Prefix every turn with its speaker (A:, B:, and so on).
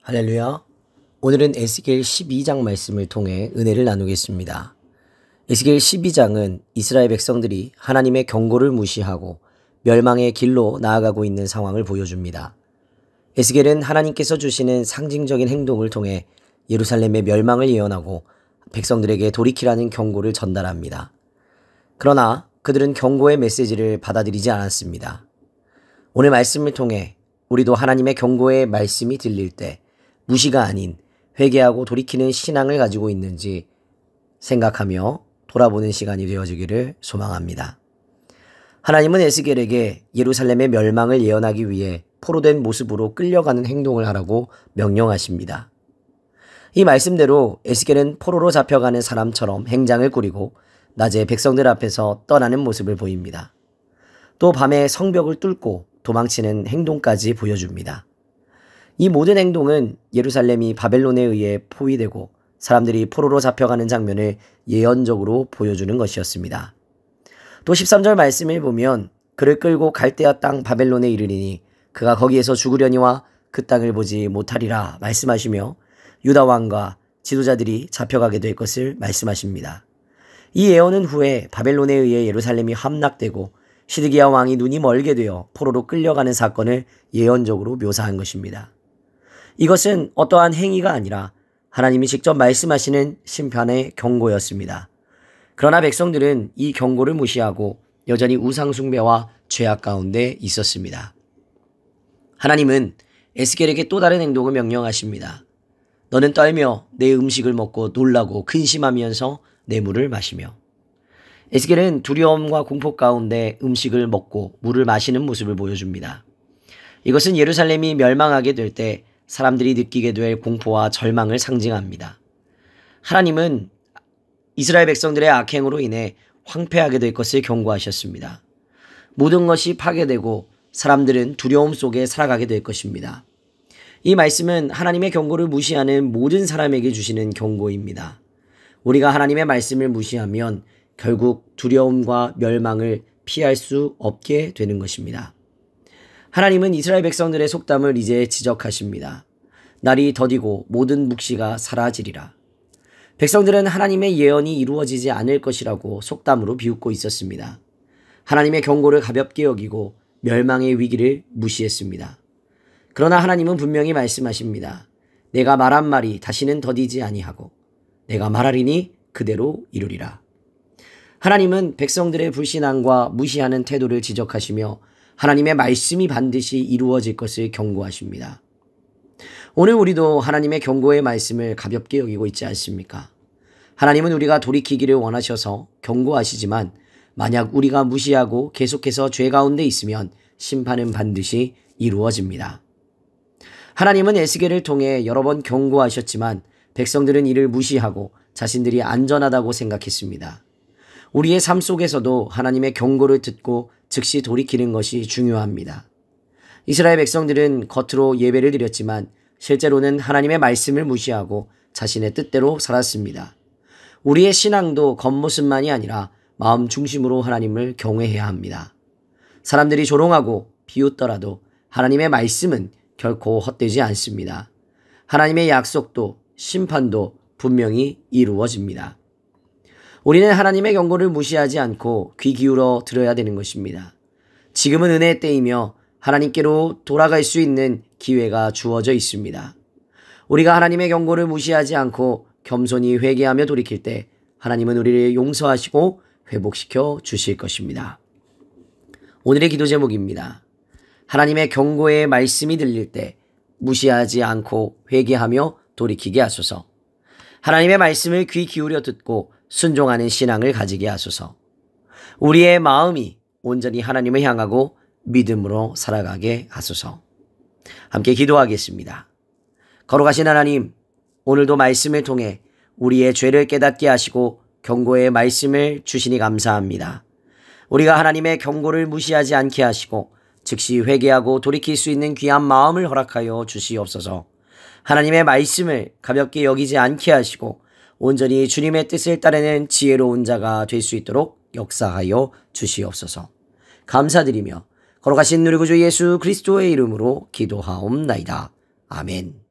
A: 할렐루야. 오늘은 에스겔 12장 말씀을 통해 은혜를 나누겠습니다. 에스겔 12장은 이스라엘 백성들이 하나님의 경고를 무시하고 멸망의 길로 나아가고 있는 상황을 보여줍니다. 에스겔은 하나님께서 주시는 상징적인 행동을 통해 예루살렘의 멸망을 예언하고 백성들에게 돌이키라는 경고를 전달합니다. 그러나 그들은 경고의 메시지를 받아들이지 않았습니다. 오늘 말씀을 통해 우리도 하나님의 경고의 말씀이 들릴 때 무시가 아닌 회개하고 돌이키는 신앙을 가지고 있는지 생각하며 돌아보는 시간이 되어지기를 소망합니다. 하나님은 에스겔에게 예루살렘의 멸망을 예언하기 위해 포로된 모습으로 끌려가는 행동을 하라고 명령하십니다. 이 말씀대로 에스겔은 포로로 잡혀가는 사람처럼 행장을 꾸리고 낮에 백성들 앞에서 떠나는 모습을 보입니다. 또 밤에 성벽을 뚫고 도망치는 행동까지 보여줍니다. 이 모든 행동은 예루살렘이 바벨론에 의해 포위되고 사람들이 포로로 잡혀가는 장면을 예언적으로 보여주는 것이었습니다. 또 13절 말씀을 보면 그를 끌고 갈대아 땅 바벨론에 이르리니 그가 거기에서 죽으려니와 그 땅을 보지 못하리라 말씀하시며 유다 왕과 지도자들이 잡혀가게 될 것을 말씀하십니다. 이 예언은 후에 바벨론에 의해 예루살렘이 함락되고 시드기야 왕이 눈이 멀게 되어 포로로 끌려가는 사건을 예언적으로 묘사한 것입니다. 이것은 어떠한 행위가 아니라 하나님이 직접 말씀하시는 심판의 경고였습니다. 그러나 백성들은 이 경고를 무시하고 여전히 우상 숭배와 죄악 가운데 있었습니다. 하나님은 에스겔에게 또 다른 행동을 명령하십니다. 너는 떨며 내 음식을 먹고 놀라고 근심하면서 내 물을 마시며. 에스겔은 두려움과 공포 가운데 음식을 먹고 물을 마시는 모습을 보여줍니다. 이것은 예루살렘이 멸망하게 될 때 사람들이 느끼게 될 공포와 절망을 상징합니다. 하나님은 이스라엘 백성들의 악행으로 인해 황폐하게 될 것을 경고하셨습니다. 모든 것이 파괴되고 사람들은 두려움 속에 살아가게 될 것입니다. 이 말씀은 하나님의 경고를 무시하는 모든 사람에게 주시는 경고입니다. 우리가 하나님의 말씀을 무시하면 결국 두려움과 멸망을 피할 수 없게 되는 것입니다. 하나님은 이스라엘 백성들의 속담을 이제 지적하십니다. 날이 더디고 모든 묵시가 사라지리라. 백성들은 하나님의 예언이 이루어지지 않을 것이라고 속담으로 비웃고 있었습니다. 하나님의 경고를 가볍게 여기고 멸망의 위기를 무시했습니다. 그러나 하나님은 분명히 말씀하십니다. 내가 말한 말이 다시는 더디지 아니하고 내가 말하리니 그대로 이루리라. 하나님은 백성들의 불신앙과 무시하는 태도를 지적하시며 하나님의 말씀이 반드시 이루어질 것을 경고하십니다. 오늘 우리도 하나님의 경고의 말씀을 가볍게 여기고 있지 않습니까? 하나님은 우리가 돌이키기를 원하셔서 경고하시지만 만약 우리가 무시하고 계속해서 죄 가운데 있으면 심판은 반드시 이루어집니다. 하나님은 에스겔을 통해 여러 번 경고하셨지만 백성들은 이를 무시하고 자신들이 안전하다고 생각했습니다. 우리의 삶 속에서도 하나님의 경고를 듣고 즉시 돌이키는 것이 중요합니다. 이스라엘 백성들은 겉으로 예배를 드렸지만 실제로는 하나님의 말씀을 무시하고 자신의 뜻대로 살았습니다. 우리의 신앙도 겉모습만이 아니라 마음 중심으로 하나님을 경외해야 합니다. 사람들이 조롱하고 비웃더라도 하나님의 말씀은 결코 헛되지 않습니다. 하나님의 약속도 심판도 분명히 이루어집니다. 우리는 하나님의 경고를 무시하지 않고 귀 기울여 들어야 되는 것입니다. 지금은 은혜의 때이며 하나님께로 돌아갈 수 있는 기회가 주어져 있습니다. 우리가 하나님의 경고를 무시하지 않고 겸손히 회개하며 돌이킬 때 하나님은 우리를 용서하시고 회복시켜 주실 것입니다. 오늘의 기도 제목입니다. 하나님의 경고의 말씀이 들릴 때 무시하지 않고 회개하며 돌이키게 하소서. 하나님의 말씀을 귀 기울여 듣고 순종하는 신앙을 가지게 하소서. 우리의 마음이 온전히 하나님을 향하고 믿음으로 살아가게 하소서. 함께 기도하겠습니다. 거룩하신 하나님, 오늘도 말씀을 통해 우리의 죄를 깨닫게 하시고 경고의 말씀을 주시니 감사합니다. 우리가 하나님의 경고를 무시하지 않게 하시고 즉시 회개하고 돌이킬 수 있는 귀한 마음을 허락하여 주시옵소서. 하나님의 말씀을 가볍게 여기지 않게 하시고 온전히 주님의 뜻을 따르는 지혜로운 자가 될 수 있도록 역사하여 주시옵소서. 감사드리며 거룩하신 우리 구주 예수 그리스도의 이름으로 기도하옵나이다. 아멘.